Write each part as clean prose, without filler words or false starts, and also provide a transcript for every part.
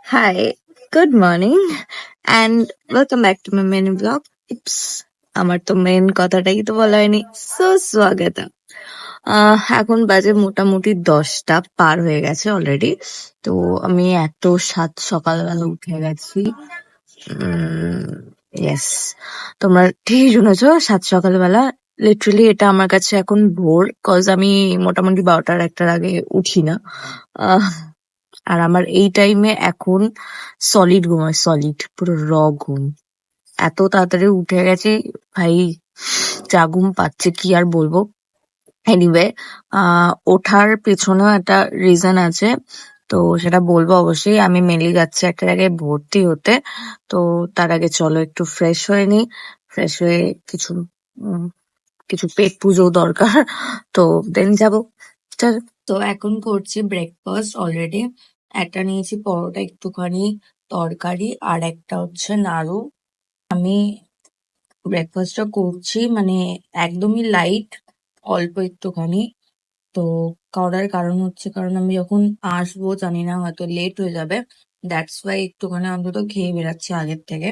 Hi, good morning, and welcome back to my main vlog. Oops, আমার তো main কথাটাই তো বলা হয়নি। স্বাগত। এখন বাজে মোটামুটি 10টা পার হয়ে গেছে অলরেডি। তো আমি এত সকালবেলা উঠে গেছি। ইয়েস, তোমরা ঠিকই শুনেছো, সকালবেলা। লিটারালি এটা আমার কাছে এখন ভোর, কজ আমি মোটামুটি 12টার একটার আগে উঠি না। আহ আর আমার এই টাইমে এখন সলিড ঘুম হয়, সলিড পুরো ঘুম। এত তাড়াতাড়ি উঠে গেছি ভাই, যা ঘুম পাচ্ছে কি আর বলবো। এনিওয়ে, ওঠার পেছনেও একটা রিজন আছে, তো সেটা বলবো অবশ্যই। আমি মেনলি যাচ্ছি একটা জায়গায় ভর্তি হতে, তো তার আগে চলো একটু ফ্রেশ হয়ে নিই। ফ্রেশ হয়ে কিছু উম, কিছু পেট পুজো দরকার, তো দেন যাবো। চল। তো এখন করছি ব্রেকফাস্ট অলরেডি। একটা নিয়েছি পরোটা একটুখানি, তরকারি, আর একটা হচ্ছে নাড়ু। আমি ব্রেকফাস্টটা করছি মানে একদমই লাইট, অল্প একটুখানি। তো করার কারণ হচ্ছে, কারণ আমি যখন আসবো জানি না, হয়তো লেট হয়ে যাবে। দ্যাটস ওয়াই একটুখানি অন্তত খেয়ে বেরাচ্ছি আগের থেকে।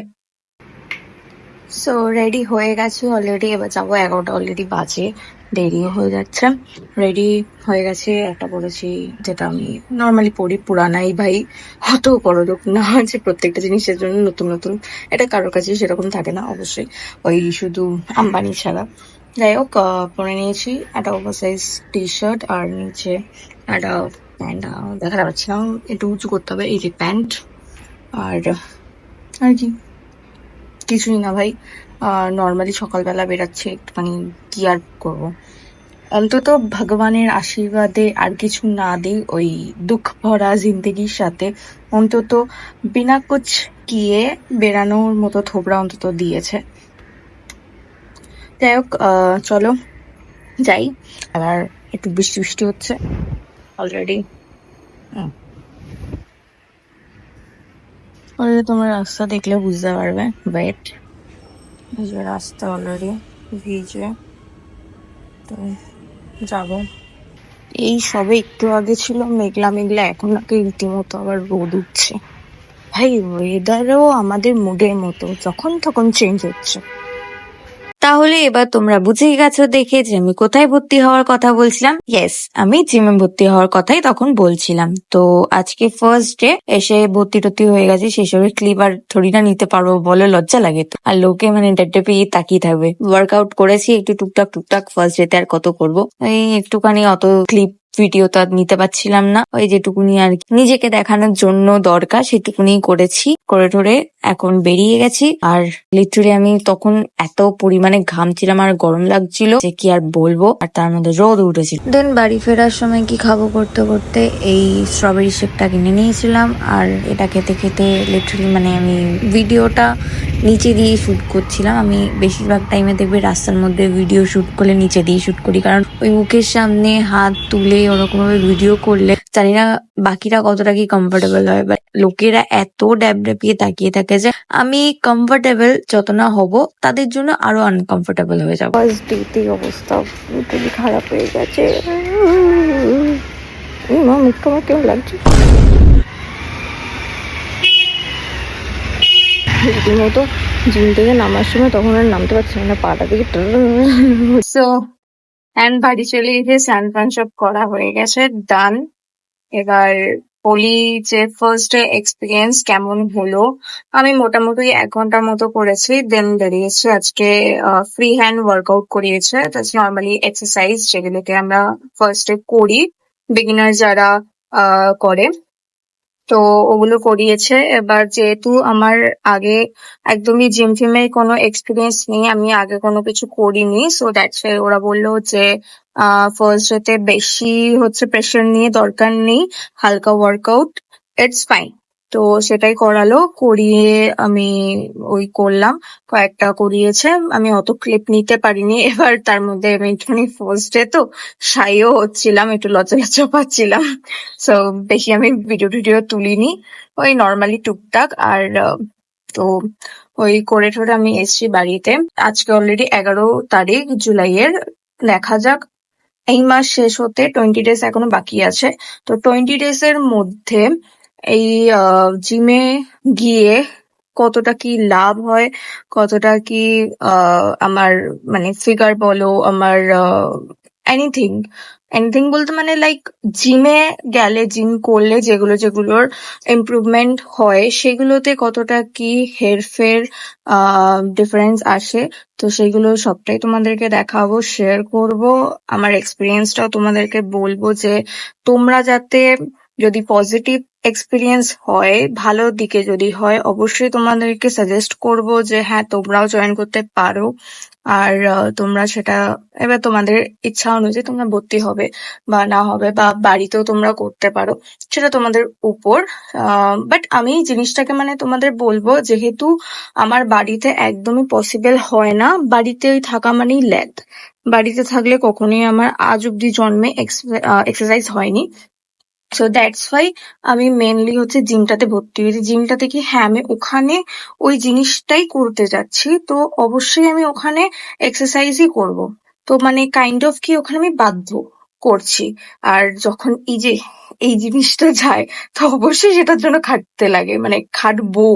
সো রেডি হয়ে গেছি অলরেডি, এবার যাবো। 11টা অলরেডি বাজে, দেরিও হয়ে যাচ্ছে। রেডি হয়ে গেছে, একটা পরেছি যেটা আমি নর্মালি পরি, পুরানাই ভাই। অত বড়লোক না যে প্রত্যেকটা জিনিসের জন্য নতুন নতুন, এটা কারোর কাছে সেরকম থাকে না অবশ্যই, ওই শুধু আম্বানি ছাড়া। যাই হোক, পরে নিয়েছি একটা ওভার সাইজ টি শার্ট, আর নিচে একটা প্যান্ট। দেখাতে পাচ্ছি না, একটু উঁচু করতে হবে, এই যে প্যান্ট। আর আর কি, কিছুই না ভাই। নর্মালি সকালবেলা বেরাচ্ছি একটুখানি, কি আর করবো। অন্তত ভগবানের আশীর্বাদে আর কিছু না দিই ওই দুঃখ ভরা জিন্দেগির সাথে, অন্তত বিনা কুছ কিয়ে বেরানোর মতো থোবড়া অন্তত দিয়েছে। যাই হোক, চলো যাই। আর একটু বৃষ্টি বৃষ্টি হচ্ছে অলরেডি। অলরেডি তোমরা রাস্তা দেখলে বুঝতে পারবে। ওয়েট, এই যে রাস্তা অলরেডি ভিজে, তো যাবো। এই সবে একটু আগে ছিল মেঘলা মেঘলা, এখন নাকি রীতিমতো আবার রোদ উঠছে। ভাই, ওয়েদারও আমাদের মুডের মতো, যখন তখন চেঞ্জ হচ্ছে। তাহলে এবার তোমরা বুঝেই গেছো দেখে যে আমি কোথায় ভর্তি হওয়ার কথা বলছিলাম। ইয়েস, আমি জিমে ভর্তি হওয়ার কথাই তখন বলছিলাম। তো আজকে ফার্স্ট ডে, এসে ভর্তি টর্তি হয়ে গেছি। সেসবের ক্লিপ আর থোড়ি না নিতে পারবো, বলে লজ্জা লাগে তো। আর লোকে মানে ডেটে পেয়ে তাকিয়ে থাকবে। ওয়ার্কআউট করেছি একটু টুকটাক টুকটাক, ফার্স্ট ডেতে আর কত করবো। এই একটুখানি অত ক্লিপ ভিডিও তো আর নিতে পারছিলাম না, ওই যেটুকুনি আর কি নিজেকে দেখানোর জন্য দরকার সেটুকুনি করেছি। করে টোরে এখন বেরিয়ে গেছি। আর লিটারালি আমি তখন এত পরিমাণে ঘামছিলাম আর গরম লাগছিল যে কি আর বলবো, আর তার মধ্যে রোদ উঠেছিল। দেন বাড়ি ফেরার সময় কি খাবো করতে করতে এই স্ট্রবেরি শেকটা কিনে নিয়েছিলাম। আর এটা খেতে খেতে লিটারালি মানে আমি ভিডিওটা নিচে দিয়ে শুট করছিলাম। আমি বেশিরভাগ টাইমে দেখবে রাস্তার মধ্যে ভিডিও শুট করলে নিচে দিয়ে শুট করি, কারণ ওই মুখের সামনে হাত তুলে ওরকম ভাবে ভিডিও করলে জানি না বাকিরা কতটা কি কমফোর্টেবল হয়, বাট লোকেরা এত ড্যাব ড্যাপিয়ে তাকিয়ে থাকে যে আমি কমফোর্টেবল যত না হব, তাদের জন্য আরো আনকমফোর্টেবল হয়ে যাবো। ফার্স্ট ডেতেই অবস্থা খুবই খারাপ হয়ে গেছে। একটু আমার কেমন লাগছে রীতিমতো। জিম থেকে নামার সময় তখন আর নামতে পারছি না, পাটা থেকে সো অ্যান্ড বাড়ি চলে এসে স্নান ফান সব করা হয়ে গেছে, ডান। এবার বলি যে ফার্স্ট ডে এক্সপিরিয়েন্স কেমন হলো। আমি মোটামুটি 1 ঘন্টার মতো করেছি, দেন বেরিয়েছি। আজকে ফ্রি হ্যান্ড ওয়ার্কআউট করিয়েছে, নর্মালি এক্সারসাইজ যেগুলোকে আমরা ফার্স্ট ডে করি, বিগিনার যারা করে, তো ওগুলো করিয়েছে। এবার যেহেতু আমার আগে একদমই জিম ফিমের কোনো এক্সপিরিয়েন্স নেই, আমি আগে কোনো কিছু করিনি, সো দ্যাটস ওয়াই ওরা বললো যে ফার্স্ট ডেতে বেশি হচ্ছে প্রেশার নিয়ে দরকার নেই, হালকা ওয়ার্কআউট, ইটস ফাইন। তো সেটাই করালো, করিয়ে আমি ওই করলাম। কয়েকটা করিয়েছে, আমি অত ক্লিপ নিতে পারিনি। এবার তার মধ্যে আমি একটুখানি ফার্স্ট ডে তো শাইও হচ্ছিলাম, একটু লজ্জা লজ্জা পাচ্ছিলাম, সো বেশি আমি ভিডিও টিডিও তুলিনি, ওই নর্মালি টুকটাক। আর তো ওই করে টোরে আমি এসছি বাড়িতে। আজকে অলরেডি 11 তারিখ জুলাইয়ের। দেখা যাক, এই মাস শেষ হতে 20 ডেজ এখনো বাকি আছে। তো 20 ডেজ এর মধ্যে এই জিমে গিয়ে কতটা কি লাভ হয়, কতটা কি আমার মানে ফিগার বলো, আমার এনিথিং এনিথিং বলতে মানে লাইক জিমে গেলে, জিম করলে যেগুলো যেগুলোর ইমপ্রুভমেন্ট হয় সেগুলোতে কতটা কি হেরফের ডিফারেন্স আসে। তো সেগুলো সবটাই তোমাদেরকে দেখাবো, শেয়ার করব, আমার এক্সপিরিয়েন্সটাও তোমাদেরকে বলবো যে তোমরা যাতে, যদি পজিটিভ এক্সপিরিয়েন্স হয়, ভালো দিকে যদি হয়, অবশ্যই তোমাদেরকে সাজেস্ট করব যে হ্যাঁ তোমরাও জয়েন করতে পারো। আর তোমরা সেটা এবার তোমাদের ইচ্ছা অনুযায়ী তোমরা ভর্তি হবে বা না হবে, বা বাড়িতেও তোমরা করতে পারো, সেটা তোমাদের উপর। বাট আমি এই জিনিসটাকে মানে তোমাদের বলবো, যেহেতু আমার বাড়িতে একদমই পসিবল হয় না, বাড়িতে থাকা মানেই ল্যাদ, বাড়িতে থাকলে কখনোই আমার আজ অব্দি জন্মে এক্সারসাইজ হয়নি। সো দ্যাটস ওয়াই আমি মেনলি হচ্ছে জিমটাতে ভর্তি হয়েছি। জিমটাতে কি, হ্যাঁ আমি ওখানে ওই জিনিসটাই করতে যাচ্ছি, তো অবশ্যই আমি ওখানে এক্সারসাইজই করব। তো মানে কাইন্ড অফ কি ওখানে আমি বাধ্য করছি। আর যখন এই যে এই জিনিসটা যায়, তো অবশ্যই সেটার জন্য খাটতে লাগে, মানে খাটবো,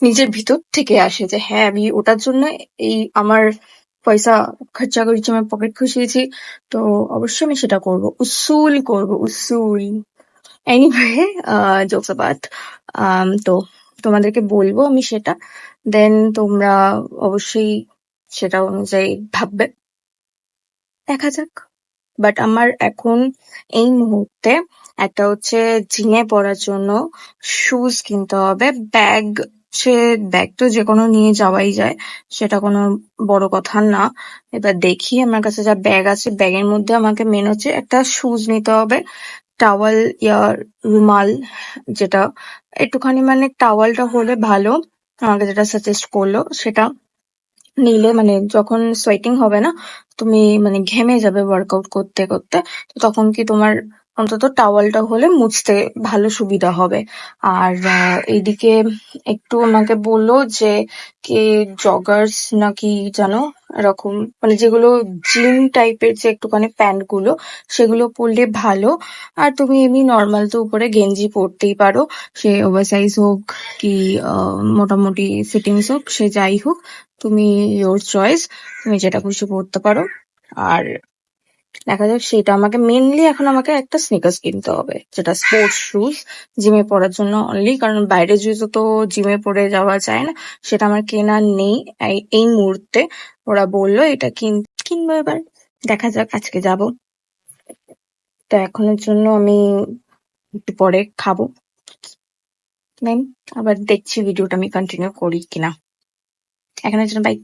নিজের ভিতর থেকে আসে যে হ্যাঁ আমি ওটার জন্য এই আমার পয়সা খরচা করেছি, আমার পকেট খুশিয়েছি, তো অবশ্যই আমি সেটা করব, উসুল করব, উসুল। এনিওয়ে, জোকস অ্যাপার্ট, তো তোমাদেরকে বলবো আমি সেটা, দেন তোমরা অবশ্যই সেটা অনুযায়ী ভাববে, দেখা যাক। বাট আমার এখন এই মুহূর্তে একটা হচ্ছে জিমে পড়ার জন্য শুজ কিনতে হবে, ব্যাগ, সে ব্যাগ তো যে কোনো নিয়ে যাওয়াই যায়, সেটা কোনো বড় কথা না। এবার দেখি আমার কাছে যা ব্যাগ আছে, ব্যাগের মধ্যে আমাকে মেন হচ্ছে একটা শুজ নিতে হবে, টাওয়াল ইয়ার রুমাল, যেটা একটুখানি মানে টাওয়ালটা হলে ভালো, আমাকে যেটা সাজেস্ট করলো সেটা নিলে মানে যখন সোয়েটিং হবে না, তুমি মানে ঘেমে যাবে ওয়ার্কআউট করতে করতে, তো তখন কি তোমার অন্তত টাওয়ালটা হলে মুছতে ভালো সুবিধা হবে। আর এইদিকে একটু আমাকে বললো যে কি জগার্স নাকি জানো, এরকম মানে যেগুলো জিম টাইপের যে একটুখানি প্যান্ট গুলো, সেগুলো পরলে ভালো। আর তুমি এমনি নর্মাল তো উপরে গেঞ্জি পরতেই পারো, সে ওভার সাইজ হোক কি মোটামুটি ফিটিংস হোক, সে যাই হোক, তুমি ইয়োর চয়েস, তুমি যেটা খুশি পড়তে পারো। আর দেখা যাক, সেটা আমাকে মেনলি এখন আমাকে একটা স্নিকার্স কিনতে হবে, যেটা স্পোর্টস শুজ, জিমে পড়ার জন্য অনলি, কারণ বাইরে জুতো তো জিমে পরে যাওয়া যায় না, সেটা আমার কেনা নেই এই মুহূর্তে। ওরা বললো এটা কিনবো, এবার দেখা যাক, আজকে যাব। তো এখনের জন্য আমি একটু পরে খাবো, দেন আবার দেখছি ভিডিওটা আমি কন্টিনিউ করি কিনা। এখনের জন্য বাই।